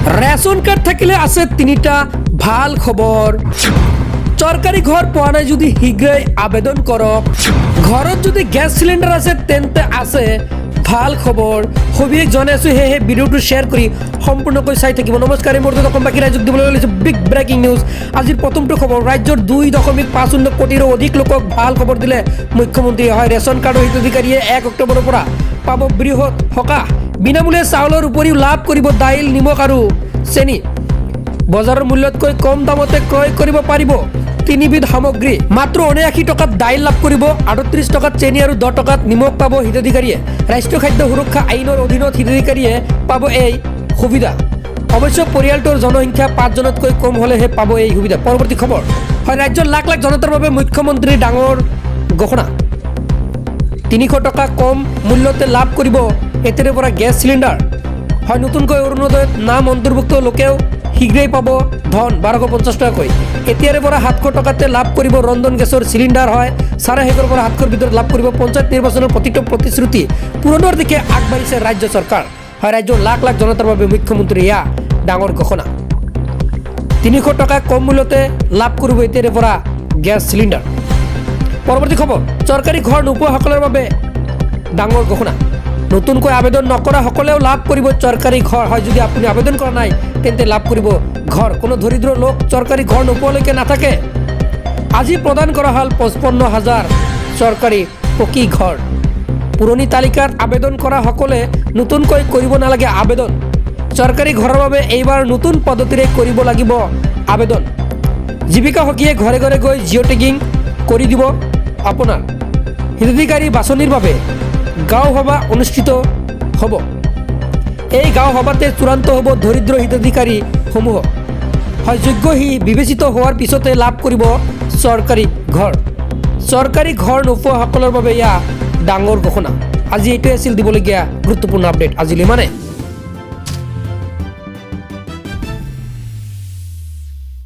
Ration card থাকিলে আছে তিনিটা ভাল খবৰ। সৰকাৰি ঘৰ পোৱা নাই যদি শীঘ্ৰেই আবেদন কৰক। ঘৰত যদি গেছ সিলিন্ডাৰ আছে তেন্তে আছে ভাল খবৰ। সবিশেষ জনাইছোঁ, সেয়েহে ভিডিওটো শ্বেয়াৰ কৰি সম্পূৰ্ণকৈ চাই থাকিব। নমস্কাৰ, মোৰ অসম বাকী ৰাজ্যক দিবলৈ ওলাইছোঁ বিগ ব্ৰেকিং নিউজ। আজিৰ প্ৰথমটো খবৰ, ৰাজ্যৰ 2.50 কোটিৰো অধিক লোকক ভাল খবৰ দিলে মুখ্যমন্ত্ৰীয়ে। হয়, ৰেচন কাৰ্ডৰ হিতাধিকাৰীয়ে 1 অক্টোবৰৰ পৰা পাব বৃহৎ সকাহ। বিনামূলীয়া চাউলৰ উপৰিও লাভ কৰিব দাইল, নিমখ আৰু চেনি। বজাৰৰ মূল্যতকৈ কম দামতে ক্ৰয় কৰিব পাৰিব তিনিবিধ সামগ্ৰী। মাত্ৰ 79 টকাত দাইল লাভ কৰিব, 38 টকাত চেনি আৰু 10 টকাত নিমখ পাব হিতাধিকাৰীয়ে। ৰাষ্ট্ৰীয় খাদ্য সুৰক্ষা আইনৰ অধীনত হিতাধিকাৰীয়ে পাব এই সুবিধা। অৱশ্যে পৰিয়ালটোৰ জনসংখ্যা 5 জনতকৈ কম হ'লেহে পাব এই সুবিধা। পৰৱৰ্তী খবৰ, হয়, ৰাজ্যৰ লাখ লাখ জনতাৰ বাবে মুখ্যমন্ত্ৰীৰ ডাঙৰ ঘোষণা। 300 টকা কম মূল্যতে লাভ কৰিব এতিয়াৰে পৰা গেছ চিলিণ্ডাৰ। হয়, নতুনকৈ অৰুণোদয়ত নাম অন্তৰ্ভুক্ত লোকেও শীঘ্ৰেই পাব ধন 1250 টকাকৈ। এতিয়াৰে পৰা 700 টকাতে লাভ কৰিব ৰন্ধন গেছৰ চিলিণ্ডাৰ। হয়, 6,500 পৰা 700 ভিতৰত লাভ কৰিব। পঞ্চায়ত নিৰ্বাচনৰ প্ৰতিটো প্ৰতিশ্ৰুতি পূৰণৰ দিশে আগবাঢ়িছে ৰাজ্য চৰকাৰ। হয়, ৰাজ্যৰ লাখ লাখ জনতাৰ বাবে মুখ্যমন্ত্ৰীৰ এয়া ডাঙৰ ঘোষণা। 300 টকা কম মূল্যতে লাভ কৰিব এতিয়াৰে পৰা গেছ চিলিণ্ডাৰ। পৰৱৰ্তী খবৰ, চৰকাৰী ঘৰ নোপোৱাসকলৰ বাবে ডাঙৰ ঘোষণা। নতুনকৈ আবেদন নকৰা সকলেও লাভ কৰিব চৰকাৰী ঘৰ। হয়, যদি আপুনি আবেদন কৰা নাই তেন্তে লাভ কৰিব ঘৰ। কোনো দৰিদ্ৰ লোক চৰকাৰী ঘৰ নোপোৱালৈকে নাথাকে। আজি প্ৰদান কৰা হ'ল 55,000 চৰকাৰী পকী ঘৰ। পুৰণি তালিকাত আবেদন কৰা সকলে নতুনকৈ কৰিব নালাগে আবেদন। চৰকাৰী ঘৰৰ বাবে এইবাৰ নতুন পদ্ধতিৰে কৰিব লাগিব আবেদন। জীৱিকা সখীয়ে ঘৰে ঘৰে গৈ জিঅ' টেগিং কৰি দিব আপোনাৰ। হিতাধিকাৰী বাছনিৰ বাবে গাঁও সভা অনুষ্ঠিত হ'ব। এই গাঁও সভাতে চূড়ান্ত হ'ব দৰিদ্ৰ হিতাধিকাৰীসমূহ। হয়, যোগ্য বিবেচিত হোৱাৰ পিছতে লাভ কৰিব চৰকাৰী ঘৰ। চৰকাৰী ঘৰ নোপোৱাসকলৰ বাবে এয়া ডাঙৰ ঘোষণা। আজি এইটোৱে আছিল দিবলগীয়া গুৰুত্বপূৰ্ণ আপডেট। আজিলৈ মানে